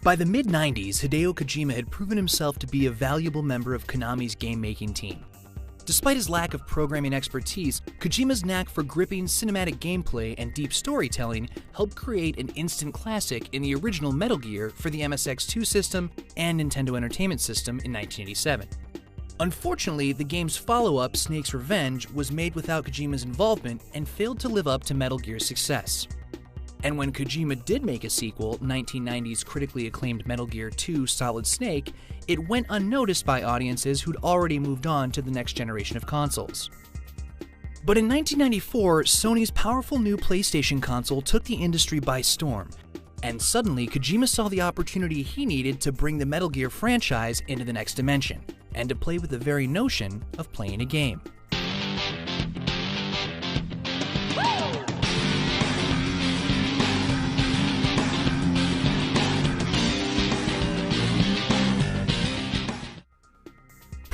By the mid-90s, Hideo Kojima had proven himself to be a valuable member of Konami's game-making team. Despite his lack of programming expertise, Kojima's knack for gripping cinematic gameplay and deep storytelling helped create an instant classic in the original Metal Gear for the MSX2 system and Nintendo Entertainment System in 1987. Unfortunately, the game's follow-up, Snake's Revenge, was made without Kojima's involvement and failed to live up to Metal Gear's success. And when Kojima did make a sequel, 1990's critically acclaimed Metal Gear 2 Solid Snake, it went unnoticed by audiences who'd already moved on to the next generation of consoles. But in 1994, Sony's powerful new PlayStation console took the industry by storm, and suddenly Kojima saw the opportunity he needed to bring the Metal Gear franchise into the next dimension, and to play with the very notion of playing a game.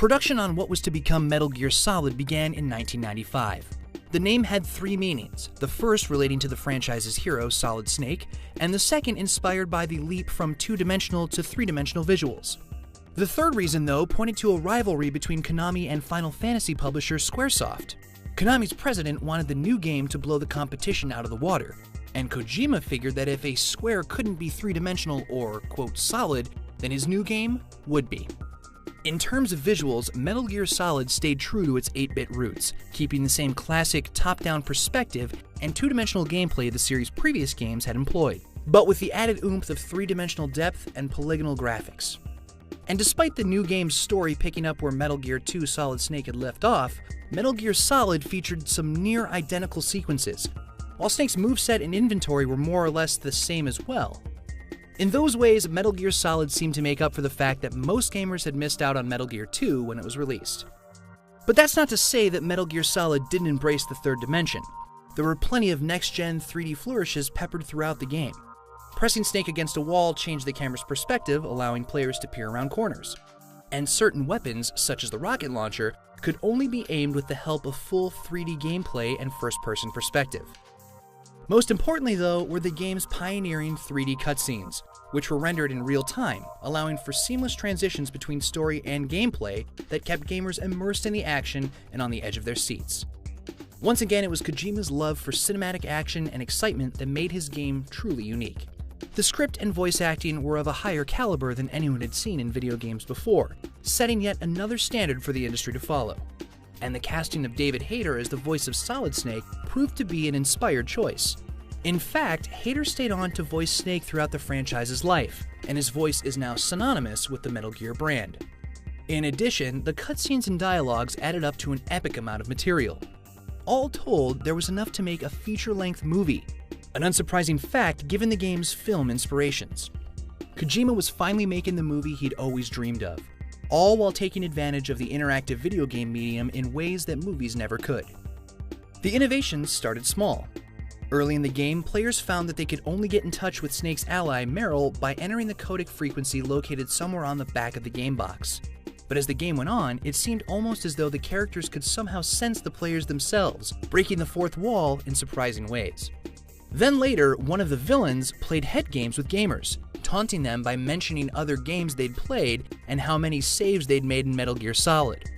Production on what was to become Metal Gear Solid began in 1995. The name had three meanings, the first relating to the franchise's hero, Solid Snake, and the second inspired by the leap from two-dimensional to three-dimensional visuals. The third reason, though, pointed to a rivalry between Konami and Final Fantasy publisher Squaresoft. Konami's president wanted the new game to blow the competition out of the water, and Kojima figured that if a Square couldn't be three-dimensional or, quote, solid, then his new game would be. In terms of visuals, Metal Gear Solid stayed true to its 8-bit roots, keeping the same classic top-down perspective and two-dimensional gameplay the series' previous games had employed, but with the added oomph of three-dimensional depth and polygonal graphics. And despite the new game's story picking up where Metal Gear 2 Solid Snake had left off, Metal Gear Solid featured some near-identical sequences, while Snake's moveset and inventory were more or less the same as well. In those ways, Metal Gear Solid seemed to make up for the fact that most gamers had missed out on Metal Gear 2 when it was released. But that's not to say that Metal Gear Solid didn't embrace the third dimension. There were plenty of next-gen 3D flourishes peppered throughout the game. Pressing Snake against a wall changed the camera's perspective, allowing players to peer around corners. And certain weapons, such as the rocket launcher, could only be aimed with the help of full 3D gameplay and first-person perspective. Most importantly, though, were the game's pioneering 3D cutscenes, which were rendered in real time, allowing for seamless transitions between story and gameplay that kept gamers immersed in the action and on the edge of their seats. Once again, it was Kojima's love for cinematic action and excitement that made his game truly unique. The script and voice acting were of a higher caliber than anyone had seen in video games before, setting yet another standard for the industry to follow. And the casting of David Hayter as the voice of Solid Snake proved to be an inspired choice. In fact, Hayter stayed on to voice Snake throughout the franchise's life, and his voice is now synonymous with the Metal Gear brand. In addition, the cutscenes and dialogues added up to an epic amount of material. All told, there was enough to make a feature-length movie, an unsurprising fact given the game's film inspirations. Kojima was finally making the movie he'd always dreamed of, all while taking advantage of the interactive video game medium in ways that movies never could. The innovations started small. Early in the game, players found that they could only get in touch with Snake's ally, Meryl, by entering the codec frequency located somewhere on the back of the game box. But as the game went on, it seemed almost as though the characters could somehow sense the players themselves, breaking the fourth wall in surprising ways. Then later, one of the villains played head games with gamers, taunting them by mentioning other games they'd played and how many saves they'd made in Metal Gear Solid.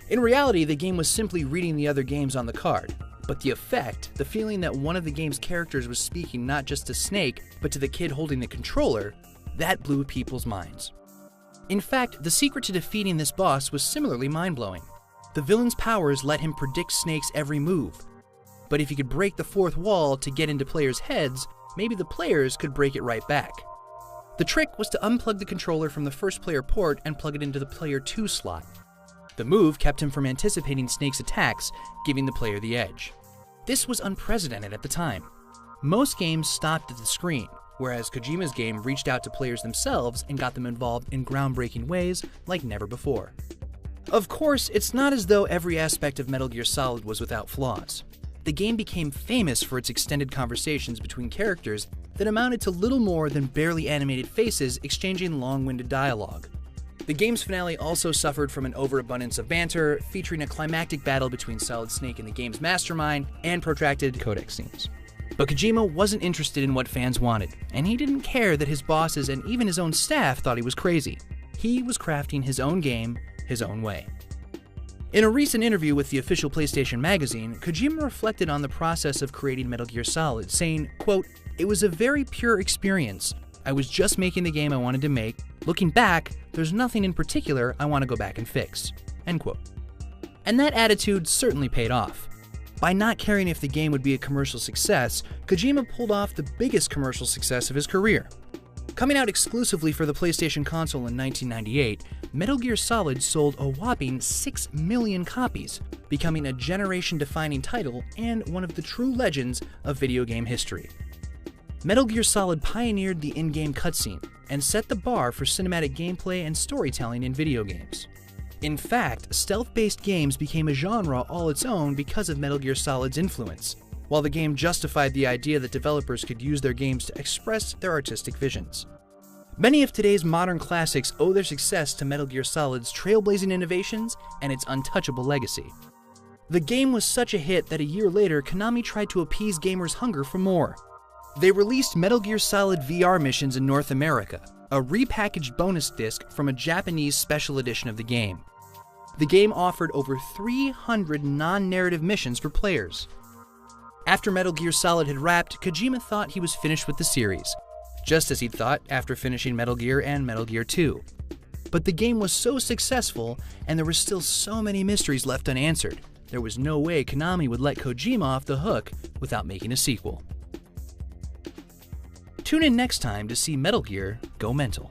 In reality, the game was simply reading the other games on the card. But the effect, the feeling that one of the game's characters was speaking not just to Snake, but to the kid holding the controller, that blew people's minds. In fact, the secret to defeating this boss was similarly mind-blowing. The villain's powers let him predict Snake's every move. But if he could break the fourth wall to get into players' heads, maybe the players could break it right back. The trick was to unplug the controller from the first player port and plug it into the player 2 slot. The move kept him from anticipating Snake's attacks, giving the player the edge. This was unprecedented at the time. Most games stopped at the screen, whereas Kojima's game reached out to players themselves and got them involved in groundbreaking ways like never before. Of course, it's not as though every aspect of Metal Gear Solid was without flaws. The game became famous for its extended conversations between characters that amounted to little more than barely animated faces exchanging long-winded dialogue. The game's finale also suffered from an overabundance of banter, featuring a climactic battle between Solid Snake and the game's mastermind, and protracted codec scenes. But Kojima wasn't interested in what fans wanted, and he didn't care that his bosses and even his own staff thought he was crazy. He was crafting his own game, his own way. In a recent interview with the official PlayStation magazine, Kojima reflected on the process of creating Metal Gear Solid, saying, quote, "It was a very pure experience. I was just making the game I wanted to make. Looking back, there's nothing in particular I want to go back and fix." End quote. And that attitude certainly paid off. By not caring if the game would be a commercial success, Kojima pulled off the biggest commercial success of his career. Coming out exclusively for the PlayStation console in 1998, Metal Gear Solid sold a whopping 6 million copies, becoming a generation-defining title and one of the true legends of video game history. Metal Gear Solid pioneered the in-game cutscene and set the bar for cinematic gameplay and storytelling in video games. In fact, stealth-based games became a genre all its own because of Metal Gear Solid's influence, while the game justified the idea that developers could use their games to express their artistic visions. Many of today's modern classics owe their success to Metal Gear Solid's trailblazing innovations and its untouchable legacy. The game was such a hit that a year later, Konami tried to appease gamers' hunger for more. They released Metal Gear Solid VR missions in North America, a repackaged bonus disc from a Japanese special edition of the game. The game offered over 300 non-narrative missions for players. After Metal Gear Solid had wrapped, Kojima thought he was finished with the series, just as he'd thought after finishing Metal Gear and Metal Gear 2. But the game was so successful, and there were still so many mysteries left unanswered, there was no way Konami would let Kojima off the hook without making a sequel. Tune in next time to see Metal Gear go mental.